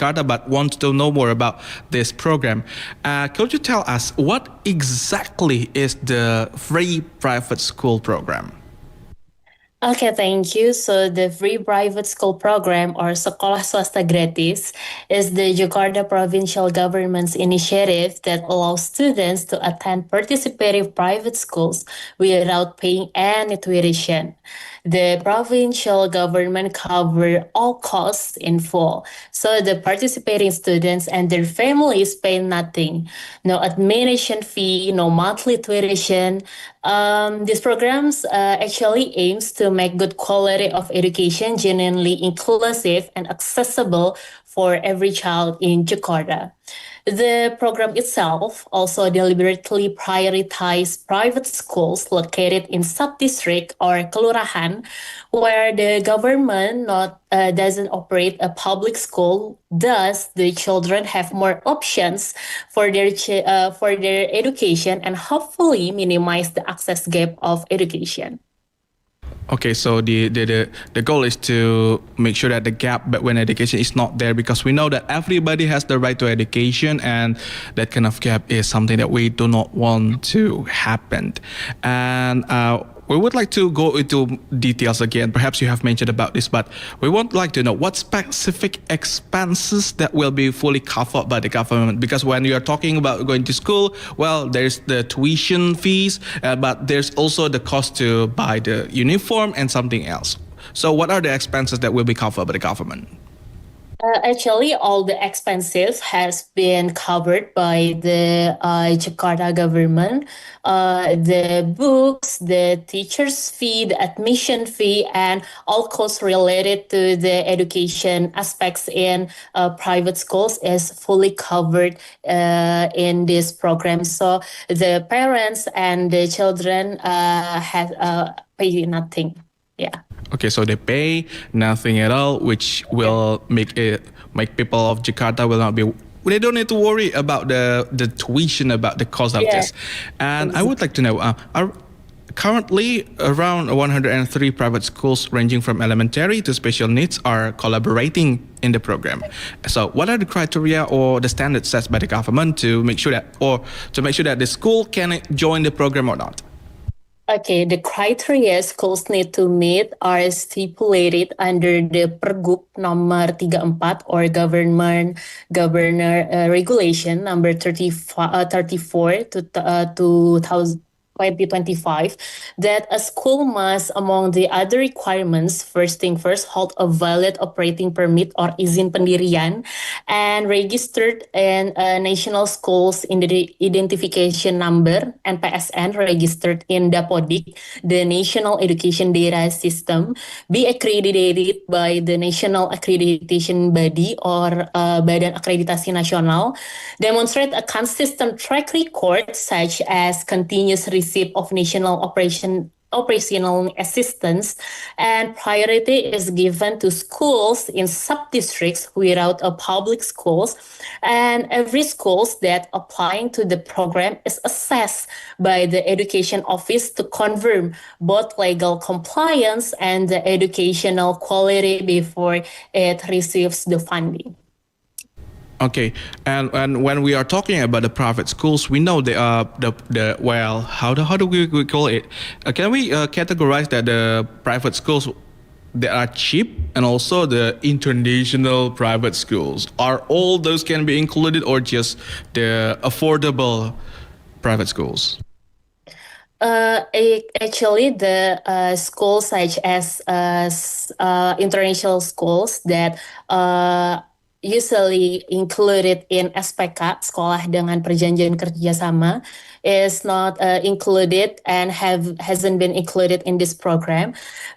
Jakarta but want to know more about this program. Could you tell us what exactly is the free private school program? Okay, thank you. So the free private school program or Sekolah Swasta Gratis is the Jakarta provincial government's initiative that allows students to attend participative private schools without paying any tuition. The provincial government cover all costs in full. So the participating students and their families pay nothing. No admission fee, no monthly tuition. These programs actually aims to make good quality of education genuinely inclusive and accessible for every child in Jakarta. The program itself also deliberately prioritizes private schools located in sub-district or kelurahan, where the government doesn't operate a public school. Thus, the children have more options for their education and hopefully minimize the access gap of education. Okay, so the goal is to make sure that the gap between education is not there, because we know that everybody has the right to education, and that kind of gap is something that we do not want to happen. And we would like to go into details again. Perhaps you have mentioned about this, but we would like to know what specific expenses that will be fully covered by the government. Because when you are talking about going to school, well, there's the tuition fees, but there's also the cost to buy the uniform and something else. So what are the expenses that will be covered by the government? Actually, all the expenses has been covered by the Jakarta government. The books, the teacher's fee, the admission fee, and all costs related to the education aspects in private schools is fully covered in this program. So the parents and the children have pay nothing. Yeah. Okay, so they pay nothing at all, which will make people of Jakarta will not be. They don't need to worry about the tuition, about the cost of this. And I would like to know, are currently around 103 private schools ranging from elementary to special needs are collaborating in the program. So what are the criteria or the standards set by the government to make sure that the school can join the program or not? Okay, the criteria schools need to meet are stipulated under the Pergub nomor 34 or governor regulation number 34 to 2025, that a school must, among the other requirements, first thing first, hold a valid operating permit or izin pendirian and registered in National Schools Identification Number (NPSN) registered in Dapodik, the National Education Data System, be accredited by the National Accreditation Body or Badan Akreditasi Nasional, demonstrate a consistent track record such as continuous receipt of national operational assistance, and priority is given to schools in sub-districts without a public schools, and every schools that applying to the program is assessed by the education office to confirm both legal compliance and the educational quality before it receives the funding. Okay, and when we are talking about the private schools, we know they are how do we call it? Can we categorize that the private schools that are cheap and also the international private schools? Are all those can be included, or just the affordable private schools? Actually, the schools such as international schools that usually included in SPK, sekolah dengan perjanjian kerjasama, is not included and hasn't been included in this program.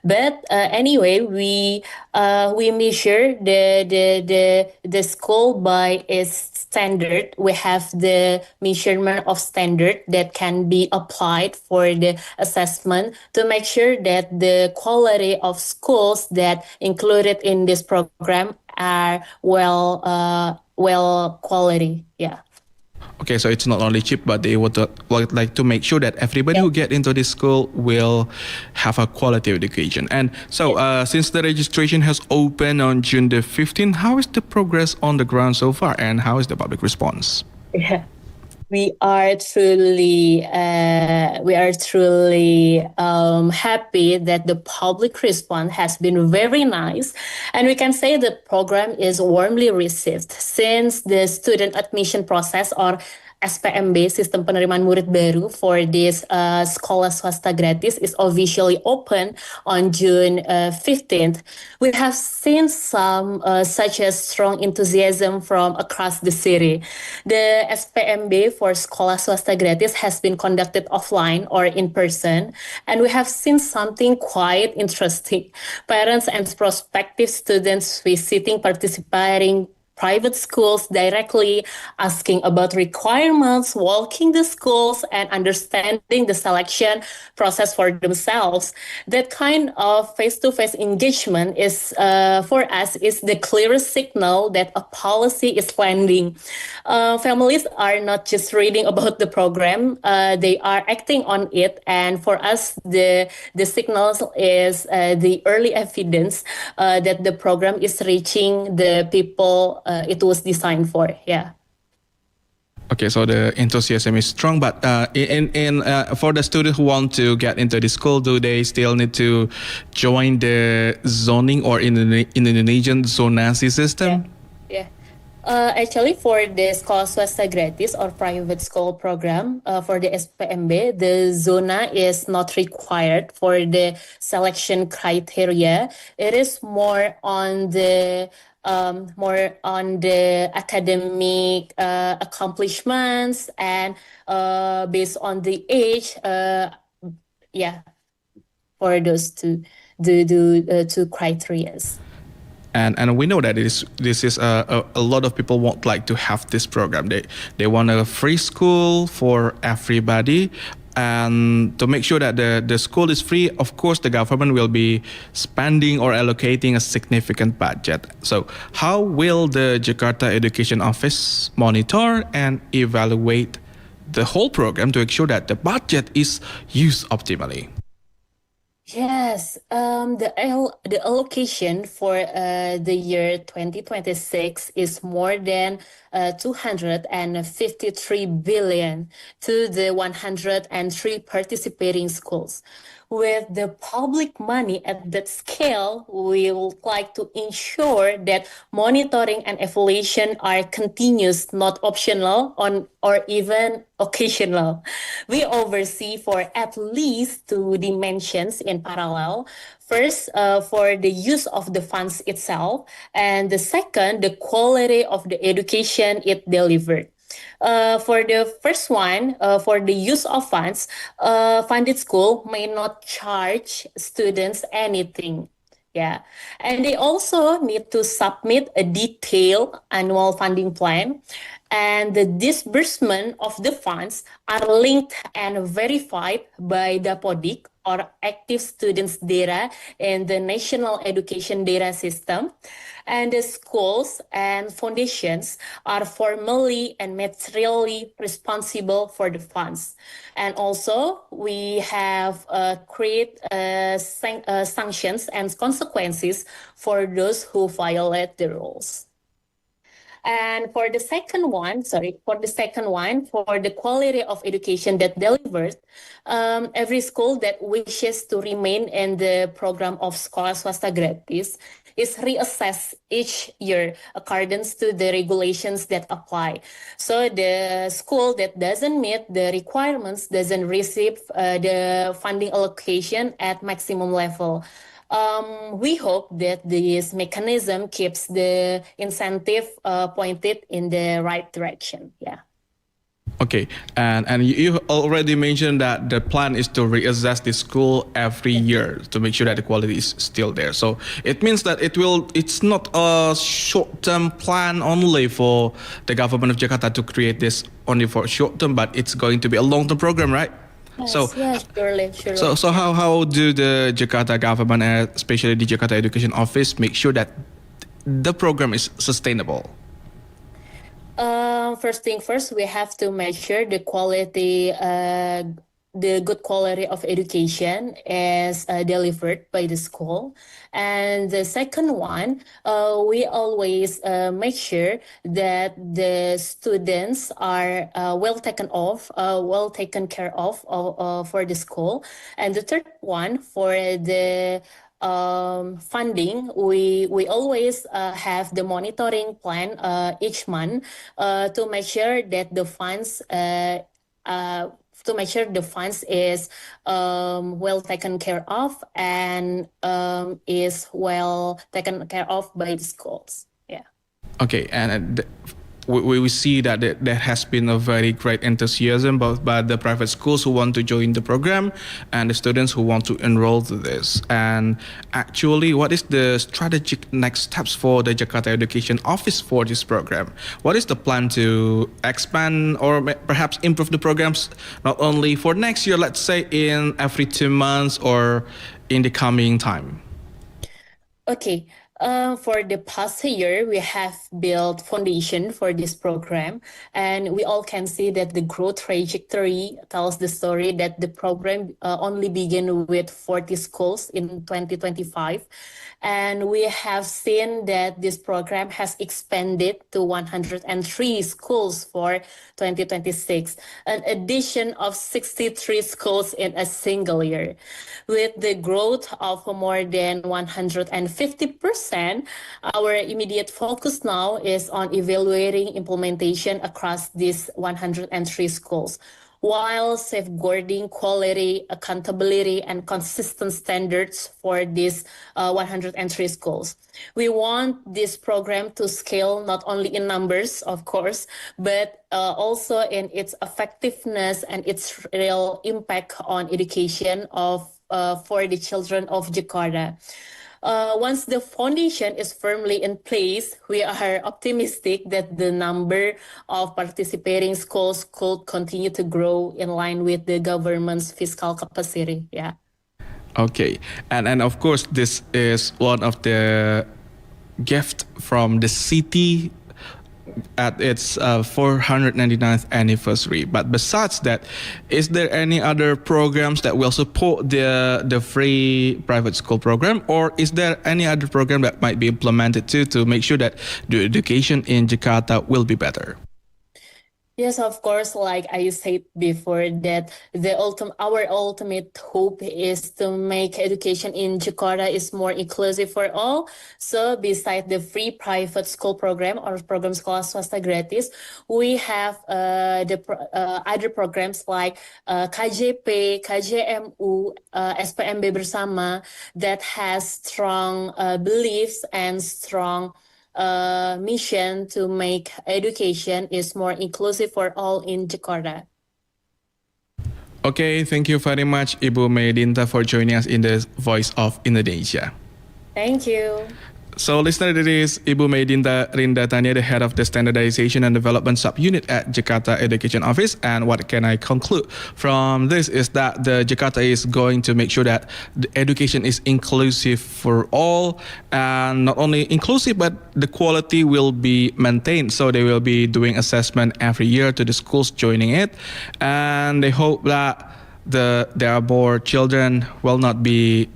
But anyway, we measure the school by its standard. We have the measurement of standard that can be applied for the assessment to make sure that the quality of schools that included in this program are well quality. Yeah. Okay, so it's not only cheap, but they would like to make sure that everybody who get into this school will have a quality education. And so, since the registration has opened on June the 15th, how is the progress on the ground so far, and how is the public response? Yeah. We are truly happy that the public response has been very nice, and we can say the program is warmly received since the student admission process or SPMB Sistem Penerimaan Murid Baru for this sekolah swasta gratis is officially open on June 15th. We have seen some such as strong enthusiasm from across the city. The SPMB for sekolah swasta gratis has been conducted offline or in person, and we have seen something quite interesting. Parents and prospective students visiting, participating private schools directly, asking about requirements, walking the schools, and understanding the selection process for themselves. That kind of face-to-face engagement is, for us, is the clearest signal that a policy is landing. Families are not just reading about the program; they are acting on it. And for us, the signals is the early evidence that the program is reaching the people it was designed for. Yeah. Okay, so the enthusiasm is strong, but for the students who want to get into the school, do they still need to join the zoning or in the Indonesian zonasi system? Yeah. Actually, for the sekolah swasta gratis or private school program, for the SPMB, the zona is not required for the selection criteria. It is more on the academic accomplishments and based on the age. Yeah, for those two criterias. And we know that this is a lot of people won't like to have this program. They want a free school for everybody. And to make sure that the school is free, of course, the government will be spending or allocating a significant budget. So how will the Jakarta Education Office monitor and evaluate the whole program to ensure that the budget is used optimally? Yes, the allocation for the year 2026 is more than 253 billion to the 103 participating schools. With the public money at that scale, we would like to ensure that monitoring and evaluation are continuous, not optional or even occasional. We oversee for at least two dimensions in parallel. First, for the use of the funds itself, and the second, the quality of the education it delivered. For the first one, for the use of funds, funded school may not charge students anything. Yeah. And they also need to submit a detailed annual funding plan. And the disbursement of the funds are linked and verified by the PODIC or active students data in the National Education Data System. And the schools and foundations are formally and materially responsible for the funds. And also, we have create sanctions and consequences for those who violate the rules. And for the second one, for the quality of education that delivered, every school that wishes to remain in the program of sekolah swasta gratis is reassessed each year according to the regulations that apply. So the school that doesn't meet the requirements doesn't receive the funding allocation at maximum level. We hope that this mechanism keeps the incentive pointed in the right direction. Yeah. Okay, and you already mentioned that the plan is to reassess the school every year to make sure that the quality is still there. So it means that it's not a short-term plan only for the government of Jakarta to create this only for short-term, but it's going to be a long-term program, right? Yes, So, surely. so how do the Jakarta government, especially the Jakarta Education Office, make sure that the program is sustainable? First thing first, we have to measure the quality, the good quality of education is delivered by the school. And the second one, we always make sure that the students are well taken care of for the school. And the third one, for the funding, we always have the monitoring plan each month to make sure that the funds uh, is well taken care of and is well taken care of by the schools. Yeah. Okay, and we see that there has been a very great enthusiasm both by the private schools who want to join the program and the students who want to enroll to this. And actually, what is the strategic next steps for the Jakarta Education Office for this program? What is the plan to expand or perhaps improve the programs not only for next year, let's say in every 2 months or in the coming time? Okay. For the past year, we have built foundation for this program, and we all can see that the growth trajectory tells the story that the program only began with 40 schools in 2025, and we have seen that this program has expanded to 103 schools for 2026, an addition of 63 schools in a single year. With the growth of more than 150%, our immediate focus now is on evaluating implementation across these 103 schools, while safeguarding quality, accountability, and consistent standards for these 103 schools. We want this program to scale not only in numbers, of course, but also in its effectiveness and its real impact on education for the children of Jakarta. Once the foundation is firmly in place, we are optimistic that the number of participating schools could continue to grow in line with the government's fiscal capacity. Yeah. Okay, and of course, this is one of the gift from the city at its 499th anniversary. But besides that, is there any other programs that will support the free private school program, or is there any other program that might be implemented too to make sure that the education in Jakarta will be better? Yes, of course, like I said before, that our ultimate hope is to make education in Jakarta is more inclusive for all. So beside the free private school program or program Sekolah Swasta Gratis, we have other programs like KJP, KJMU, SPMB Bersama that has strong beliefs and strong mission to make education is more inclusive for all in Jakarta. Okay, thank you very much, Ibu Meidinata, for joining us in the Voice of Indonesia. Thank you. So, listener, this is Ibu Meidinata Rindatania, the head of the Standardization and Development Subunit at Jakarta Education Office. And what can I conclude from this is that the Jakarta is going to make sure that the education is inclusive for all, and not only inclusive, but the quality will be maintained. So they will be doing assessment every year to the schools joining it, and they hope that there are more children will not be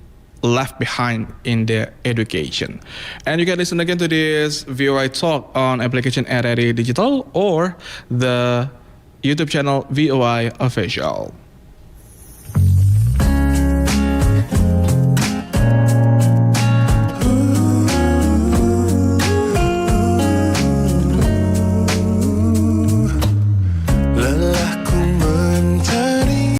left behind in their education. And you can listen again to this VOI talk on application RRI Digital or the YouTube channel VOI Official.